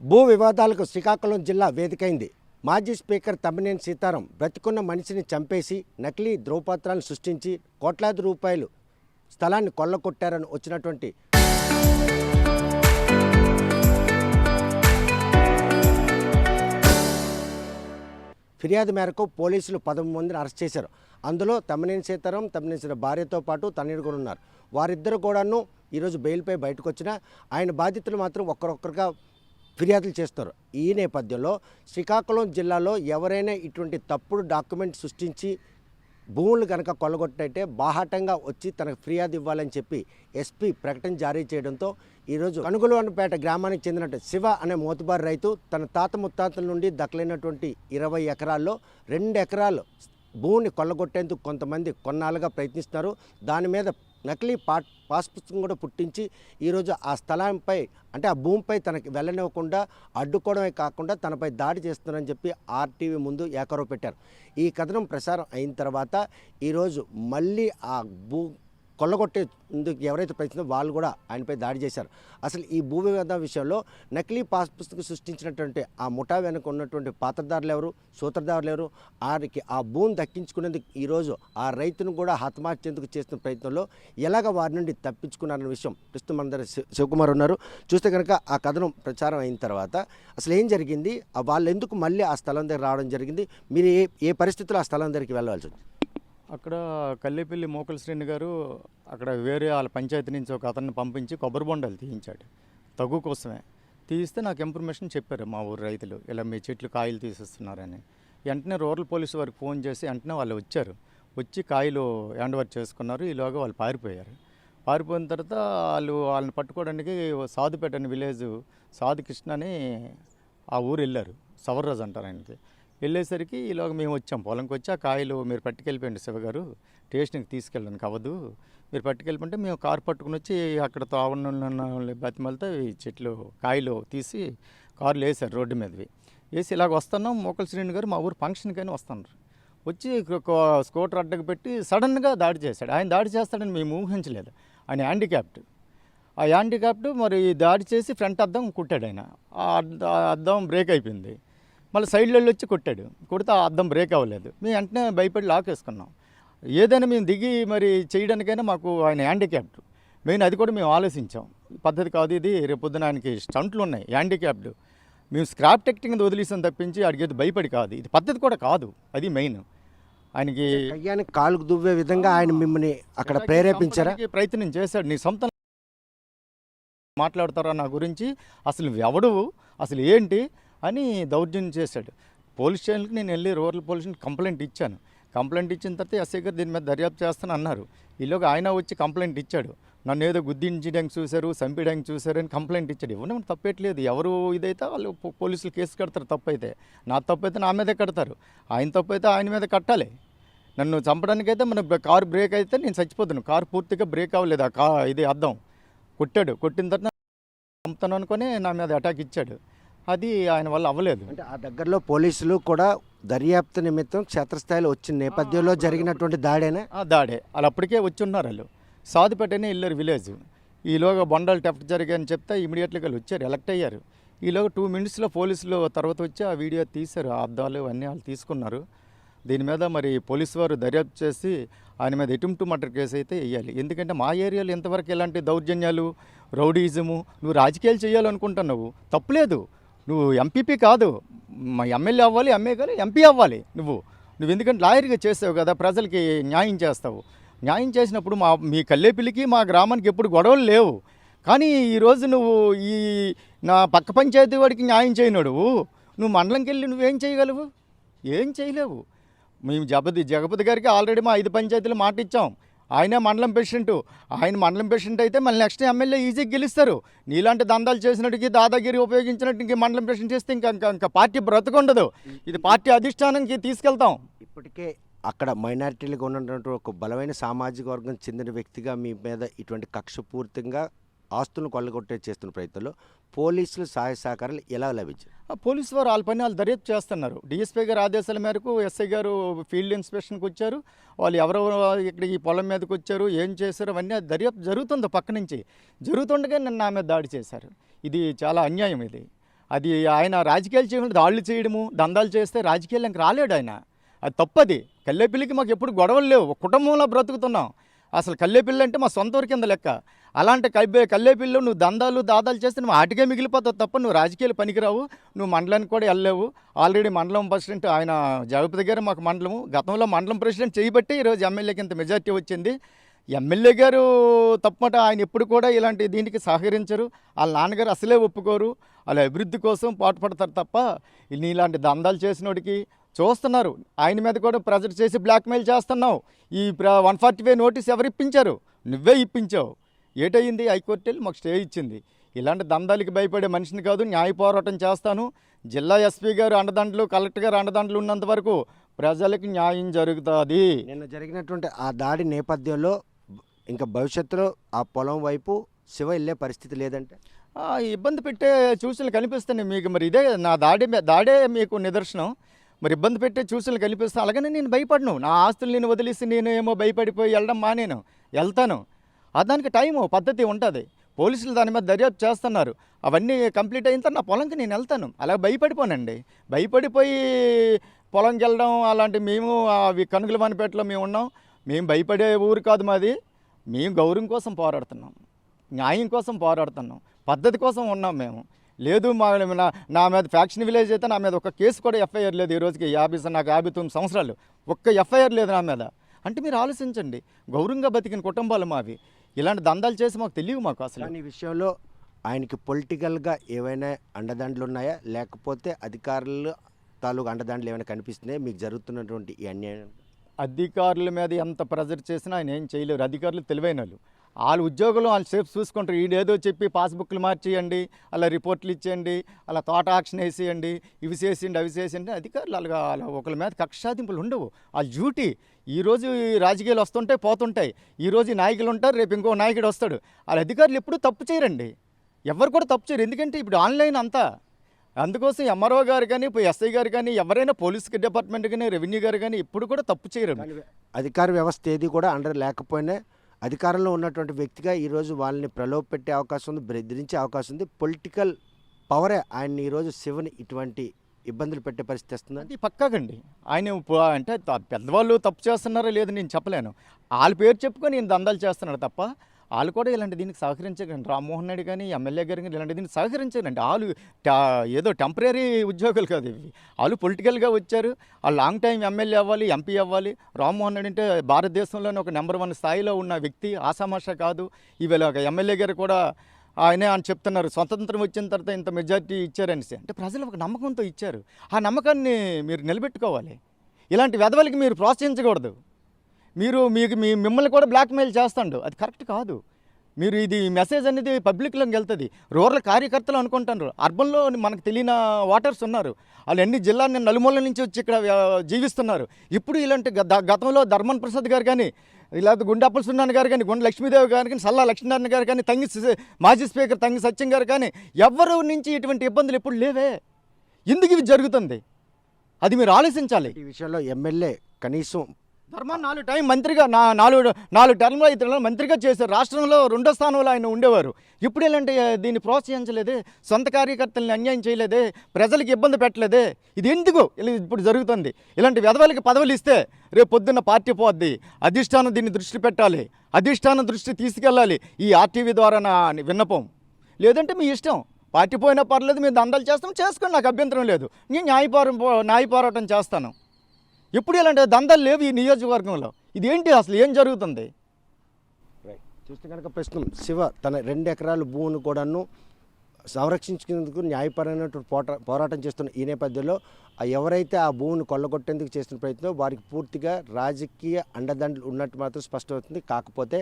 భూ వివాదాలకు శ్రీకాకుళం జిల్లా వేదికైంది. మాజీ స్పీకర్ తమ్మినేని సీతారాం బ్రతికున్న మనిషిని చంపేసి నకిలీ ధ్రువపత్రాలను సృష్టించి కోట్లాది రూపాయలు స్థలాన్ని కొల్లగొట్టారని వచ్చినటువంటి ఫిర్యాదు మేరకు పోలీసులు 13 మందిని అరెస్ట్ చేశారు. అందులో తమ్మినేని సీతారాం, తమ్మినేని సీతారాం భార్యతో పాటు తనయుడు కూడా ఉన్నారు. వారిద్దరు కూడాను ఈరోజు బెయిల్పై బయటకు వచ్చినా ఆయన బాధితులు మాత్రం ఒక్కరొక్కరుగా ఫిర్యాదులు చేస్తారు. ఈ నేపథ్యంలో శ్రీకాకుళం జిల్లాలో ఎవరైనా ఇటువంటి తప్పుడు డాక్యుమెంట్ సృష్టించి భూములు కనుక కొల్లగొట్టయితే బాహాటంగా వచ్చి తనకు ఫిర్యాదు ఇవ్వాలని చెప్పి ఎస్పీ ప్రకటన జారీ చేయడంతో ఈరోజు కనుగొలవనపేట గ్రామానికి చెందినట్టు శివ అనే మోతుబారి రైతు తన తాత ముత్తాతల నుండి దక్కలేనటువంటి 20 ఎకరాల్లో 2 ఎకరాలు భూమిని కొల్లగొట్టేందుకు కొంతమంది కొన్నాళ్ళుగా ప్రయత్నిస్తున్నారు. దాని మీద నకిలీ పాస్ పుస్తకం కూడా పుట్టించి ఈరోజు ఆ స్థలంపై అంటే ఆ భూమిపై తనకి వెళ్ళనివ్వకుండా అడ్డుకోవడమే కాకుండా తనపై దాడి చేస్తున్నారని చెప్పి ఆర్టీవీ ముందు ఏకరవ పెట్టారు. ఈ కథనం ప్రసారం అయిన తర్వాత ఈరోజు మళ్ళీ ఆ కొల్లగొట్టేందుకు ఎవరైతే ప్రయత్నించారో వాళ్ళు కూడా ఆయనపై దాడి చేశారు. అసలు ఈ భూ వివాదం విషయంలో నకిలీ పాస్ పుస్తకం సృష్టించినటువంటి ఆ ముఠా వెనుక ఉన్నటువంటి పాత్రదారులు ఎవరు, సూత్రధారులు ఎవరు, వారికి ఆ భూమిని దక్కించుకునేందుకు ఈరోజు ఆ రైతును కూడా హతమార్చేందుకు చేస్తున్న ప్రయత్నంలో ఎలాగ వారి నుండి తప్పించుకున్నారన్న విషయం ప్రస్తుతం మన దగ్గర శివకుమార్ ఉన్నారు. చూస్తే కనుక ఆ కథనం ప్రచారం అయిన తర్వాత అసలు ఏం జరిగింది, వాళ్ళు ఎందుకు మళ్ళీ ఆ స్థలం దగ్గర రావడం జరిగింది, మీరు ఏ పరిస్థితుల్లో ఆ స్థలం దగ్గరికి వెళ్ళవలసి వచ్చింది? అక్కడ కల్లేపల్లి మోకల శ్రేణి గారు అక్కడ వేరే వాళ్ళ పంచాయతీ నుంచి ఒక అతన్ని పంపించి కొబ్బరి బొండాలు తీయించాడు తగ్గు కోసమే. తీయిస్తే నాకు ఇన్ఫర్మేషన్ చెప్పారు మా ఊరు రైతులు, ఇలా మీ చెట్లు కాయలు తీసేస్తున్నారని. వెంటనే రూరల్ పోలీసు వారికి ఫోన్ చేసి వెంటనే వాళ్ళు వచ్చారు. వచ్చి కాయలు హ్యాండ్ ఓవర్ చేసుకున్నారు. ఈలోగా వాళ్ళు పారిపోయారు. పారిపోయిన తర్వాత వాళ్ళని పట్టుకోవడానికి సాధుపేట అనే విలేజ్ సాధు కృష్ణ అని ఆ ఊరు వెళ్ళారు. సవర్రాజు అంటారు ఆయనకి. వెళ్ళేసరికి ఈలోగా మేము వచ్చాం, పొలంకి వచ్చి ఆ కాయలు మీరు పట్టుకెళ్ళిపోయండి శివగారు, స్టేషన్కి తీసుకెళ్ళడానికి అవ్వదు, మీరు పట్టుకెళ్ళిపోతే మేము కారు పట్టుకుని వచ్చి అక్కడ తావన్న బతిమలతో ఈ చెట్లు కాయలు తీసి కారులు వేసారు రోడ్డు మీదవి. వేసి ఇలాగ వస్తున్నాం. మోకల శ్రేణి గారు మా ఊరు ఫంక్షన్కైనా వస్తున్నారు. వచ్చి స్కూటర్ అడ్డకు పెట్టి సడన్గా దాడి చేశాడు. ఆయన దాడి చేస్తాడని మేము ఊహించలేదు. ఆయన హ్యాండిక్యాప్డ్. ఆ హ్యాండిక్యాప్డ్ మరి దాడి చేసి ఫ్రంట్ అద్దం కుట్టాడు ఆయన. ఆ అద్దం బ్రేక్ అయిపోయింది. మళ్ళీ సైడ్లో వచ్చి కొట్టాడు. కొడితే ఆ అద్దం బ్రేక్ అవ్వలేదు. మేము వెంటనే భయపడి లాక్ వేసుకున్నాం. ఏదైనా మేము దిగి మరి చేయడానికైనా మాకు ఆయన హ్యాండిక్యాప్డ్ మెయిన్, అది కూడా మేము ఆలోచించాం. పద్ధతి కాదు ఇది, రేపొద్దున ఆయనకి స్టంట్లు ఉన్నాయి, హ్యాండిక్యాప్డ్. మేము స్క్రాప్ టెక్టింగ్ వదిలేసాం తప్పించి అడిగేది భయపడి కాదు. ఇది పద్ధతి కూడా కాదు, అది మెయిన్. ఆయనకి కయ్యానికి కాలుకు దువ్వే విధంగా ఆయన మిమ్మల్ని అక్కడ ప్రేరేపించారా? ప్రయత్నం చేశాడు. నీ సొంత మాట్లాడతారా నా గురించి, అసలు ఎవడు, అసలు ఏంటి అని దౌర్జన్యం చేశాడు. పోలీస్ స్టేషన్కి నేను వెళ్ళి రూరల్ పోలీస్ స్టేషన్కి కంప్లైంట్ ఇచ్చాను. కంప్లైంట్ ఇచ్చిన తర్వాత ఎస్ఐ గారు దీని మీద దర్యాప్తు చేస్తాను అన్నారు. ఈలోగా ఆయన వచ్చి కంప్లైంట్ ఇచ్చాడు. నన్ను ఏదో గుద్దించడానికి చూశారు, చంపడానికి చూశారు అని కంప్లైంట్ ఇచ్చాడు. ఇవ్వడం తప్పేట్లేదు. ఎవరు ఇదైతే వాళ్ళు పోలీసులు కేసు కడతారు. తప్పైతే నా తప్పైతే నా మీదే కడతారు, ఆయన తప్పైతే ఆయన మీద కట్టాలి. నన్ను చంపడానికైతే మన కారు బ్రేక్ అయితే నేను చచ్చిపోతాను. కారు పూర్తిగా బ్రేక్ అవ్వలేదు. ఇది అద్దం కొట్టాడు. కొట్టిన తర్వాత చంపుతాను అనుకొని నా మీద అటాక్ ఇచ్చాడు. అది ఆయన వల్ల అవ్వలేదు. అంటే ఆ దగ్గరలో పోలీసులు కూడా దర్యాప్తు నిమిత్తం క్షేత్రస్థాయిలో వచ్చిన నేపథ్యంలో జరిగినటువంటి దాడేనా? దాడే. వాళ్ళు అప్పటికే వచ్చి ఉన్నారు. వాళ్ళు సాధుపేటనే వెళ్ళారు విలేజ్. ఈలోగా బొండాలు టెఫ్ట్ జరిగాయని చెప్తే ఇమీడియట్గా వాళ్ళు వచ్చారు, ఎలక్ట్ అయ్యారు. ఈలోగా 2 మినిట్స్లో పోలీసులు తర్వాత వచ్చి ఆ వీడియో తీశారు. ఆ అద్దాలు అన్నీ వాళ్ళు తీసుకున్నారు. దీని మీద మరి పోలీసు వారు దర్యాప్తు చేసి ఆయన మీద అటెంప్ట్ మర్డర్ కేసు అయితే వేయాలి. ఎందుకంటే మా ఏరియాలో ఎంతవరకు ఎలాంటి దౌర్జన్యాలు, రౌడీజము, నువ్వు రాజకీయాలు చేయాలనుకుంటున్నావు, తప్పులేదు. నువ్వు ఎంపీపీ కాదు, మా ఎమ్మెల్యే అవ్వాలి, ఎంపీ అవ్వాలి. నువ్వు ఎందుకంటే లాయర్గా చేస్తావు కదా, ప్రజలకి న్యాయం చేస్తావు. న్యాయం చేసినప్పుడు మీ కల్లేపల్లికి మా గ్రామానికి ఎప్పుడు గొడవలు లేవు. కానీ ఈరోజు నువ్వు నా పక్క పంచాయతీ వాడికి న్యాయం చేయనడు, నువ్వు మండలంకి వెళ్ళి నువ్వేం చేయగలవు? ఏం చేయలేవు. మేము జగపతి గారికి ఆల్రెడీ మా 5 పంచాయతీలు మాట ఇచ్చాం. ఆయనే మండలం ప్రెసిడెంట్. ఆయన మండలం ప్రెసిడెంట్ అయితే మళ్ళీ నెక్స్ట్ ఎమ్మెల్యే ఈజీగా గెలుస్తారు. నీలాంటి దందాలు చేసినట్టుకి దాదాగిరి ఉపయోగించినట్టు ఇంక మండలం ప్రెసిడెంట్ చేస్తే ఇంకా పార్టీ బ్రతకుండదు. ఇది పార్టీ అధిష్టానానికి తీసుకెళ్తాం. ఇప్పటికే అక్కడ మైనారిటీలుగా ఉన్నటువంటి ఒక బలమైన సామాజిక వర్గం చెందిన వ్యక్తిగా మీ మీద ఇటువంటి కక్షపూర్తిగా ఆస్తులను కొల్లగొట్టే చేస్తున్న ప్రయత్నంలో పోలీసులు సహాయ సహకారాలు ఎలా లభించాయి? పోలీసు వారు వాళ్ళ పని వాళ్ళు దర్యాప్తు చేస్తున్నారు. డిఎస్పీ గారు ఆదేశాల మేరకు ఎస్ఐ గారు ఫీల్డ్ ఇన్స్పెక్షన్కి వచ్చారు. వాళ్ళు ఎవరెవరు ఇక్కడ ఈ పొలం మీదకి వచ్చారు, ఏం చేశారు, అవన్నీ దర్యాప్తు జరుగుతుంది. పక్క నుంచి జరుగుతుండగా నిన్న నా మీద దాడి చేశారు. ఇది చాలా అన్యాయం. ఇది అది ఆయన రాజకీయాలు చేయడం దాడులు చేయడము దందాలు చేస్తే రాజకీయాలు ఇంక రాలేడు ఆయన. అది తప్పది. కల్లేపల్లికి మాకు ఎప్పుడు గొడవలు లేవు, ఒక కుటుంబంలో బ్రతుకుతున్నాం. అసలు కల్లేపల్లి అంటే మా సొంత ఊరి కింద లెక్క. అలాంటి కల్లేపల్లిలో నువ్వు దందాలు దాదాలు చేస్తే నువ్వు ఆటికే మిగిలిపోతావు తప్ప నువ్వు రాజకీయాలు పనికిరావు. నువ్వు మండలానికి కూడా వెళ్ళలేవు. ఆల్రెడీ మండలం ప్రెసిడెంట్ ఆయన జగపతి గారు మాకు మండలము గతంలో మండలం ప్రెసిడెంట్ చేయబట్టి ఈరోజు ఎమ్మెల్యేకి ఇంత మెజార్టీ వచ్చింది. ఎమ్మెల్యే గారు తప్పమాట ఆయన ఎప్పుడు కూడా ఇలాంటి దీనికి సహకరించరు. వాళ్ళ నాన్నగారు అసలే ఒప్పుకోరు. వాళ్ళ అభివృద్ధి కోసం పాటుపడతారు తప్ప ఇలాంటి దందాలు చేసినోడికి చూస్తున్నారు. ఆయన మీద కూడా ప్రెజర్ చేసి బ్లాక్మెయిల్ చేస్తున్నావు. ఈ 145 నోటీస్ ఎవరు ఇప్పించారు? నువ్వే ఇప్పించావు. ఏటయింది? హైకోర్టు వెళ్ళి మాకు స్టే ఇచ్చింది. ఇలాంటి దందాలకి భయపడే మనిషిని కాదు, న్యాయ పోరాటం చేస్తాను. జిల్లా ఎస్పీ గారు అండదండలు, కలెక్టర్ గారు అండదండలు ఉన్నంత వరకు ప్రజలకి న్యాయం జరుగుతుంది. నిన్న జరిగినటువంటి ఆ దాడి నేపథ్యంలో ఇంకా భవిష్యత్తులో ఆ పొలం వైపు శివ వెళ్ళే పరిస్థితి లేదంటే ఇబ్బంది పెట్టే సూచనలు కనిపిస్తున్నాయి మీకు. మరి ఇదే నా దాడే మీకు నిదర్శనం. మరి ఇబ్బంది పెట్టే సూచనలు కనిపిస్తాను. అలాగనే నేను భయపడను. నా ఆస్తులు నేను వదిలేసి నేను ఏమో భయపడిపోయి వెళ్ళడం మానేను, వెళ్తాను. దానికి టైము పద్ధతి ఉంటుంది. పోలీసులు దాని మీద దర్యాప్తు చేస్తున్నారు. అవన్నీ కంప్లీట్ అయిన తర్వాత నా పొలంకి నేను వెళ్తాను. అలా భయపడిపోనండి. భయపడిపోయి పొలంకి వెళ్ళడం అలాంటి మేము అవి కనుగలవానిపేటలో మేము ఉన్నాం. మేము భయపడే ఊరు కాదు మాది. మేము గౌరవం కోసం పోరాడుతున్నాం, న్యాయం కోసం పోరాడుతున్నాం, పద్ధతి కోసం ఉన్నాం మేము. లేదు నా మీద ఫ్యాక్షన్ విలేజ్ అయితే నా మీద ఒక కేసు కూడా ఎఫ్ఐఆర్ లేదు. ఈ రోజుకి నాకు 59 సంవత్సరాలు ఒక్క ఎఫ్ఐఆర్ లేదు నా మీద. అంటే మీరు ఆలోచించండి. గౌరవంగా బతికిన కుటుంబాలు మావి. ఇలాంటి దందాలు చేసి మాకు తెలియవు. మాకు అసలు ఈ విషయంలో ఆయనకి పొలిటికల్గా ఏవైనా అండదండలు ఉన్నాయా, లేకపోతే అధికారులు తాలూకు అండదండలు ఏమైనా కనిపిస్తున్నాయా మీకు జరుగుతున్నటువంటి ఈ అన్యాయం? అధికారుల మీద ఎంత ప్రెజర్ చేసినా ఆయన ఏం చేయలేరు. అధికారులు తెలివైన వాళ్ళు ఉద్యోగులు వాళ్ళు సేఫ్ చూసుకుంటారు. ఈడేదో చెప్పి పాస్బుక్లు మార్చేయండి, అలా రిపోర్ట్లు ఇచ్చేయండి, అలా తోట ఆక్షన్ వేసేయండి, ఇవి చేసిండి అవి చేసిండి. అధికారులు అలా ఒకరి మీద కక్షాదింపులు ఉండవు. వాళ్ళ డ్యూటీ. ఈరోజు రాజకీయాలు వస్తుంటాయి పోతుంటాయి. ఈరోజు నాయకులు ఉంటారు, రేపు ఇంకో నాయకుడు వస్తాడు. వాళ్ళ అధికారులు ఎప్పుడూ తప్పు చేయరండి. ఎవరు కూడా తప్పు చేయరు. ఎందుకంటే ఇప్పుడు ఆన్లైన్ అంతా. అందుకోసం ఎంఆర్ఓ గారు కానీ ఇప్పుడు ఎస్ఐ గారు కానీ ఎవరైనా పోలీస్ డిపార్ట్మెంట్ కానీ రెవెన్యూ గారు కానీ ఎప్పుడు కూడా తప్పు చేయరు. అధికార వ్యవస్థ ఏది కూడా అండర్ లేకపోయినా అధికారంలో ఉన్నటువంటి వ్యక్తిగా ఈరోజు వాళ్ళని ప్రలోభపెట్టే అవకాశం ఉంది, బెదిరించే అవకాశం ఉంది. పొలిటికల్ పవరే ఆయన్ని ఈరోజు శివని ఇటువంటి ఇబ్బందులు పెట్టే పరిస్థితి వస్తుంది. అది పక్కాగండి. ఆయన అంటే పెద్దవాళ్ళు తప్పు చేస్తున్నారో లేదో నేను చెప్పలేను. వాళ్ళ పేరు చెప్పుకొని నేను దందాలు చేస్తున్నాడు తప్ప వాళ్ళు కూడా ఇలాంటి దీనికి సహకరించకండి. రామ్మోహన్ నాయుడు కానీ ఎమ్మెల్యే గారు కానీ ఇలాంటి దీనికి సహకరించారండి. వాళ్ళు ఏదో టెంపరీ ఉద్యోగులు కాదు ఇవి. వాళ్ళు పొలిటికల్గా వచ్చారు. వాళ్ళు లాంగ్ టైం ఎమ్మెల్యే అవ్వాలి, ఎంపీ అవ్వాలి. రామ్మోహన్ నాయుడు అంటే భారతదేశంలోనే ఒక నెంబర్ 1 స్థాయిలో ఉన్న వ్యక్తి, ఆషామాషా కాదు. ఇవాళ ఎమ్మెల్యే గారు కూడా ఆయనే అని చెప్తున్నారు, స్వతంత్రం వచ్చిన తర్వాత ఇంత మెజార్టీ ఇచ్చారనేసి. అంటే ప్రజలు ఒక నమ్మకంతో ఇచ్చారు. ఆ నమ్మకాన్ని మీరు నిలబెట్టుకోవాలి. ఇలాంటి వెధవలకి మీరు ప్రోత్సహించకూడదు. మిమ్మల్ని కూడా బ్లాక్మెయిల్ చేస్తాడు. అది కరెక్ట్ కాదు. మీరు ఇది మెసేజ్ అనేది పబ్లిక్లోకి వెళ్తుంది. రూరల్ కార్యకర్తలు అనుకుంటారు. అర్బన్లో మనకు తెలియని ఓటర్స్ ఉన్నారు. వాళ్ళు అన్ని జిల్లా నలుమూలల నుంచి వచ్చి ఇక్కడ జీవిస్తున్నారు. ఇప్పుడు ఇలాంటి గతంలో ధర్మన్ ప్రసాద్ గారు కానీ, లేకపోతే గుండెప్పల సున్నాన్న గారు కానీ, గుండె లక్ష్మీదేవి గారు కానీ, సల్లా లక్ష్మీనారాయణ గారు కానీ, మాజీ స్పీకర్ తంగి సత్యం గారు కానీ ఎవరు నుంచి ఇటువంటి ఇబ్బందులు ఎప్పుడు లేవే. ఎందుకు ఇవి జరుగుతుంది? అది మీరు ఆలోచించాలి. ఈ విషయంలో ఎమ్మెల్యే కనీసం ధర్మాన్ని 4 టైం మంత్రిగా 4 టర్మ్లో 5 నెలలు మంత్రిగా చేశారు. రాష్ట్రంలో 2వ స్థానంలో ఆయన ఉండేవారు. ఇప్పుడు ఇలాంటి దీన్ని ప్రోత్సహించలేదే, సొంత కార్యకర్తల్ని అన్యాయం చేయలేదే, ప్రజలకు ఇబ్బంది పెట్టలేదే. ఇది ఎందుకు ఇప్పుడు జరుగుతుంది? ఇలాంటి వెధవలకి పదవులు ఇస్తే రేపు పొద్దున్న పార్టీ పోద్ది. అధిష్టానం దీన్ని దృష్టి పెట్టాలి, అధిష్టానం దృష్టి తీసుకెళ్ళాలి. ఈ ఆర్టీవీ ద్వారా నా విన్నపం. లేదంటే మీ ఇష్టం, పార్టీ పోయినా పర్లేదు, మీరు దందాలు చేసుకోండి, నాకు అభ్యంతరం లేదు. నేను న్యాయ పోరాటం చేస్తాను. ఎప్పుడు ఇలాంటి దందాలు లేవు ఈ నియోజకవర్గంలో. ఇదేంటి అసలు ఏం జరుగుతుంది? చూస్తే కనుక ప్రస్తుతం శివ తన 2 ఎకరాల భూమిని కూడాను సంరక్షించుకునేందుకు న్యాయపరమైనటువంటి పోరాటం చేస్తున్న ఈ నేపథ్యంలో ఎవరైతే ఆ భూమిని కొల్లగొట్టేందుకు చేస్తున్న ప్రయత్నం వారికి పూర్తిగా రాజకీయ అండదండలు ఉన్నట్టు మాత్రం స్పష్టమవుతుంది. కాకపోతే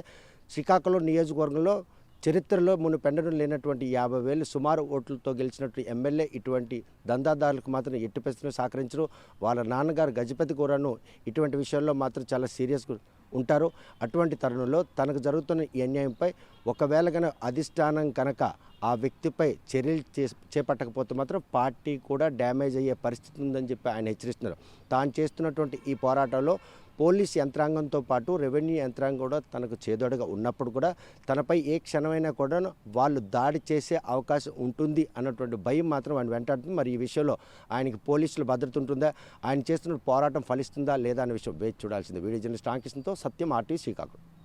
శ్రీకాకుళం నియోజకవర్గంలో చరిత్రలో మునుపెన్నడూ లేనటువంటి 50,000 సుమారు ఓట్లతో గెలిచినటువంటి ఎమ్మెల్యే ఇటువంటి దందాదారులకు మాత్రం ఎట్టి పరిస్థితుల్లో సహకరించరు. వాళ్ళ నాన్నగారు గజపతి కూడాను ఇటువంటి విషయాల్లో మాత్రం చాలా సీరియస్గా ఉంటారు. అటువంటి తరుణంలో తనకు జరుగుతున్న ఈ అన్యాయంపై ఒకవేళ కనుక అధిష్టానం కనుక ఆ వ్యక్తిపై చర్యలు చేపట్టకపోతే మాత్రం పార్టీ కూడా డ్యామేజ్ అయ్యే పరిస్థితి ఉందని చెప్పి ఆయన హెచ్చరిస్తున్నారు. తాను చేస్తున్నటువంటి ఈ పోరాటంలో పోలీస్ యంత్రాంగంతో పాటు రెవెన్యూ యంత్రాంగం కూడా తనకు చేదోడుగా ఉన్నప్పుడు కూడా తనపై ఏ క్షణమైనా కూడా వాళ్ళు దాడి చేసే అవకాశం ఉంటుంది అన్నటువంటి భయం మాత్రం ఆయన వెంటాడుతుంది. మరి ఈ విషయంలో ఆయనకి పోలీసులు భద్రత ఉంటుందా, ఆయన చేస్తున్న పోరాటం ఫలిస్తుందా లేదా అనే విషయం వేచి చూడాల్సింది. వీడియో జర్నలిస్ట్ రామకృష్ణతో సత్యం, RTV శ్రీకాకుళం.